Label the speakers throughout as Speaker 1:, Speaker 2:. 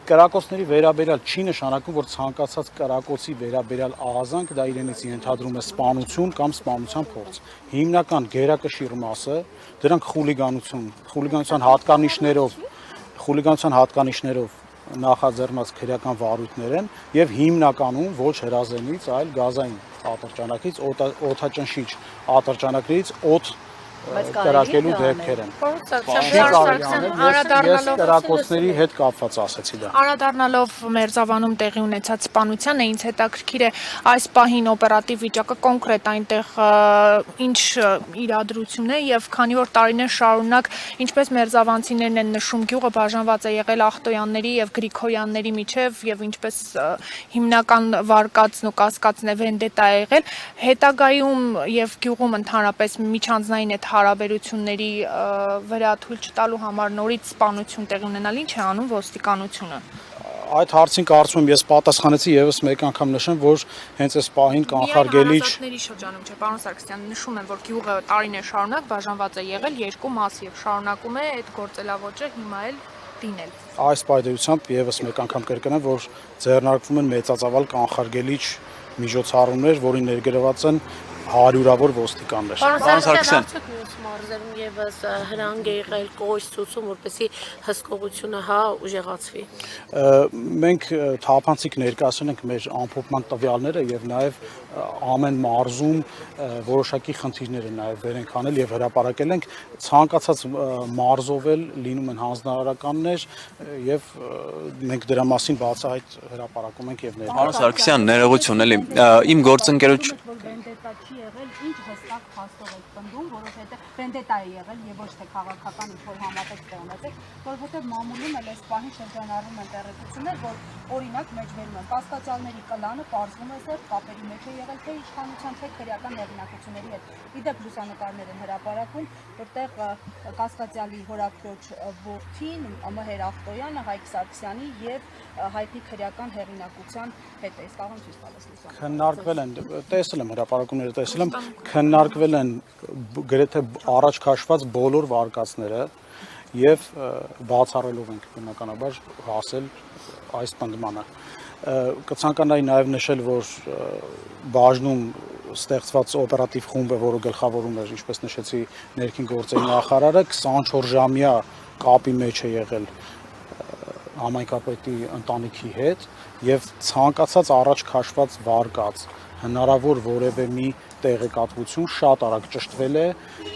Speaker 1: Կրակոցների վերաբերյալ չի նշանակում, որ ցանկացած կրակոցի վերաբերյալ ահազանգ դա իրենից ենթադրում է սպանություն կամ սպանության փորձ։ Հիմնական գերակշիռ մասը դրանք խուլիգանության հատկանիշներով նախաձեռնած քրեական վարույթներ են եւ հիմնականում ոչ հրազենից, այլ գազային ատրճանակից, օդաճնշիչ ատրճանակներից օդ կրակելու դեպքեր են։ Ես կրակոցների հետ կապված ասեցի դա։
Speaker 2: Անդրադառնալով Մերձավանում տեղի ունեցած սպանությանը, ինձ հետաքրքիր է այս պահին օպերատիվ վիճակը կոնկրետ այնտեղ ինչ իրադրություն է եւ քանի որ տարիներ շարունակ ինչպես մերձավանցիներն են նշում, գյուղը բաժանված է եղել ախտոյանների եւ գրիգորյանների միջև եւ ինչպես հիմնական վարկածն ու կասկածն է վենդետա է եղել, հետագայում եւ գյուղում ընդհանրապես միջանձնային այդ հարաբերությունների վրա թույլ չտալու համար նորից սպանություն տեղի ունենալ, ինչ է անում ոստիկանությունը։
Speaker 1: Այդ հարցին կարծում եմ ես պատասխանեցի եւս մեկ անգամ նշեմ, որ հենց այս պահին կանխարգելիչ
Speaker 2: շրջանում չէ, պարոն Սարգսյան, նշում եմ, որ գյուղը տարիներ շարունակ բաժանված է եղել երկու մասի եւ շարունակում է այդ գործելավոճը հիմա էլ դինել։
Speaker 1: Այս պայմանությամբ եւս մեկ անգամ կրկնեմ, որ ձեռնարկվում են մեծածավալ կանխարգելիչ միջոցառումներ, որին ներգրաված են հարյուրավոր ոստիկաններ։
Speaker 3: Պարոն Սարգսյան, մարզերում եւս հրանք է եղել կողոց ցուցում, որպեսզի հսկողությունը ուժեղացվի։
Speaker 1: Մենք թափանցիկ ներկայացրել ենք մեր ամփոփման տվյալները եւ նաեւ ամեն մարզում որոշակի խնդիրներ են նաեւ վեր ենք անել եւ հրապարակել ենք ցանկացած մարզով էլ լինում են հանձնարարականներ եւ մենք դրա մասին բացահայտ հրապարակում ենք եւ ներկայացնում։
Speaker 4: Պարոն Սարգսյան, ներողություն էլի, իմ գործընկերոջ
Speaker 5: եղել, ինչ հստակ փաստով եք պնդում, որովհետեւ վենդետա է եղել եւ ոչ թե քաղաքական ինչ-որ համատեքստ է ունեցել, որովհետեւ մամուլում էլ այս պահին շրջանառվում են տեղեկություններ, որ օրինակ մեջբերում են կասկածյալների կլանը պարզվում է սեր կապերի մեջ է եղել թե իշխանության թե քրեական հեղինակությունների հետ։ Իդեպ լուսանկարներ են հրապարակում, որտեղ կասկածյալի հորաքրոջ որդին Մհեր Ախտոյանը, Հայկ Սարգսյանի եւ հայտնի քրեական հեղինակության հետ է։ Այս կաղան ցույց տալիս լուսանկար։
Speaker 1: Քննարկվել են, տեսել եմ հրապարակումները, տեսել եմ, քննարկվել են գրեթե առաջ քաշված բոլոր վարկածները եւ բացառելով ենք բնականաբար հասել այս պնդմանը։ Կցանկանայի նաեւ նշել, որ բաժնում ստեղծված օպերատիվ խումբը, որը գլխավորում էր, ինչպես նշեցի, ներքին գործերի նախարարը 24 ժամյա կապի մեջ է եղել համայնքապետի ընտանիքի հետ եւ ցանկացած առաջ քաշված վարկած հնարավոր որևէ մի տեղեկատվություն շատ արագ ճշտվել է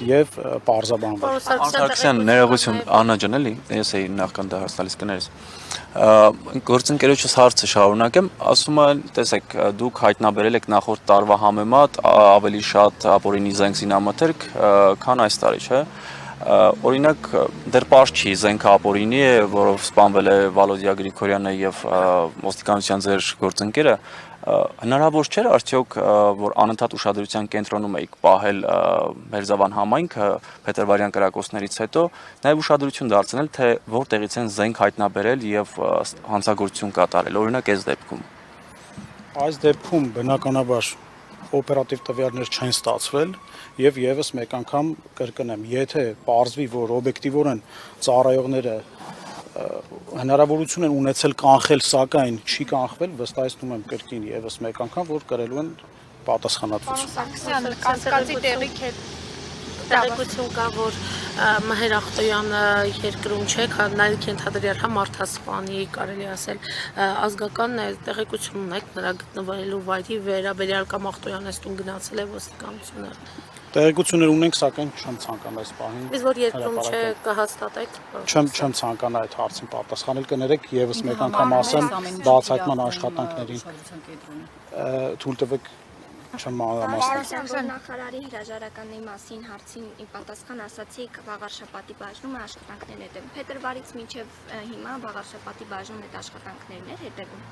Speaker 1: եւ պարզաբանվել։
Speaker 4: Սարգսյան, ներողություն, Աննա ջան, էլի, ես էի նախքան դա հասնալիս կներես։ Գործընկերոջս հարցը շարունակեմ, ասում է, տեսեք, դուք հայտնաբերել եք նախորդ տարվա համեմատ ավելի շատ ապօրինի զենք զինամթերք, քան այս տարի, չէ՞։ Օրինակ, դեռ պարզ չի զենքը ապօրինի է, որով սպանվել է Վալոդիա Գրիգորյանը եւ ոստիկանության ձեր գործընկերը, հնարավոր չէր արդյոք, որ անընդհատ ուշադրության կենտրոնում եք պահել Մերձավան համայնքը փետրվարյան կրակոցներից հետո, նաեւ ուշադրություն դարձնել, թե որտեղից են զենք հայտնաբերել եւ հանցագործություն կատարել, օրինակ այս դեպքում։
Speaker 1: Այս դեպքում բնականաբար օպերատիվ տվյալներ չեն ստացվել եւ եւս մեկ անգամ կրկնեմ, եթե պարզվի, որ օբյեկտիվորեն ծառայողները հնարավորություն են ունեցել կանխել, սակայն չի կանխվել, վստահեցնում եմ կրկին եւս մեկ անգամ, որ կրելու են պատասխանատվություն։
Speaker 2: Սարգսյան, կասկածի տեղիք է
Speaker 3: տեղեկություն կա, որ Մհեր Ախտոյանը երկրում չէ, նաև կենթադրյալ մարդասպանի, կարելի ասել, ազգական տեղեկություն ունեք նրա գտնվելու վայրի վերաբերյալ կամ Ախտոյանը ստուն գնացել է ոստիկանությունը։
Speaker 1: Տեղեկություններ ունենք, սակայն չեմ ցանկանա այս պահին։
Speaker 3: Իսկ որ երկրում չէ կհաստատեք։
Speaker 1: Չեմ ցանկանա այդ հարցին պատասխանել, կներեք եւս մեկ անգամ ասեմ բացահայտման աշխատանքներին թույլ տվեք չեմ
Speaker 6: մանրամասնել։ Նախարարի հրաժարականի մասին հարցին պատասխան ասացիք Վաղարշապատի բաժնում աշխատանքներ հետևում։ Փետրվարից մինչև հիմա Վաղարշապատի բաժնում այդ աշխատանքներն էր հետևում։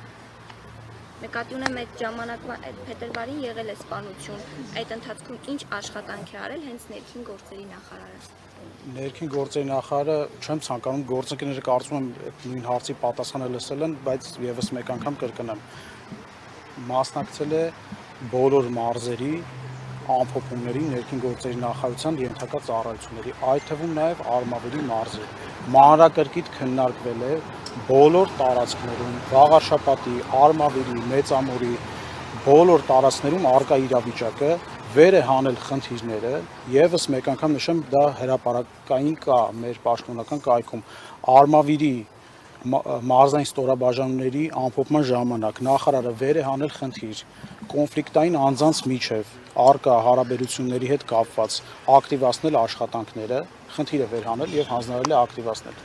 Speaker 6: Նկատի ունեմ այդ ժամանակվա այդ փետրվարին եղել է սպանություն, այդ ընթացքում ինչ աշխատանք է արել հենց ներքին գործերի նախարարը։
Speaker 1: Ներքին գործերի նախարարը չեմ ցանկանում գործընկերները կարծում եմ այդ նույն հարցի պատասխանը լսել են, բայց եւս մեկ անգամ կրկնեմ։ Մասնակցել է բոլոր մարզերի ամփոփումների ներքին գործերի նախարարության ենթակա ծառայությունների, այդ թվում նաև Արմավիրի մարզի։ Մանրակրկիտ քննարկվել է բոլոր տարածքներում, Վաղարշապատի, Արմավիրի, Մեծամորի բոլոր տարածքներում արկա իրավիճակը վեր է հանել խնդիրները, եւս մեկ անգամ նշեմ, դա հրապարակային կա մեր պաշտոնական կայքում Արմավիրի մարզային ստորաբաժանումների ամփոփման ժամանակ նախարարը վեր է հանել խնդիր կոնֆլիկտային անձանց միջև արկա հարաբերությունների հետ կապված ակտիվացնել աշխատանքները, խնդիրը վեր հանել եւ հանձնարարել է ակտիվացնել։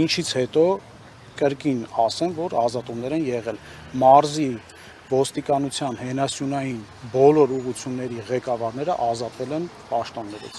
Speaker 1: Ինչից հետո կրկին ասեմ, որ ազատումներ են եղել մարզի ոստիկանության հենասյունային բոլոր ուղղությունների ղեկավարները ազատվել են պաշտոններից։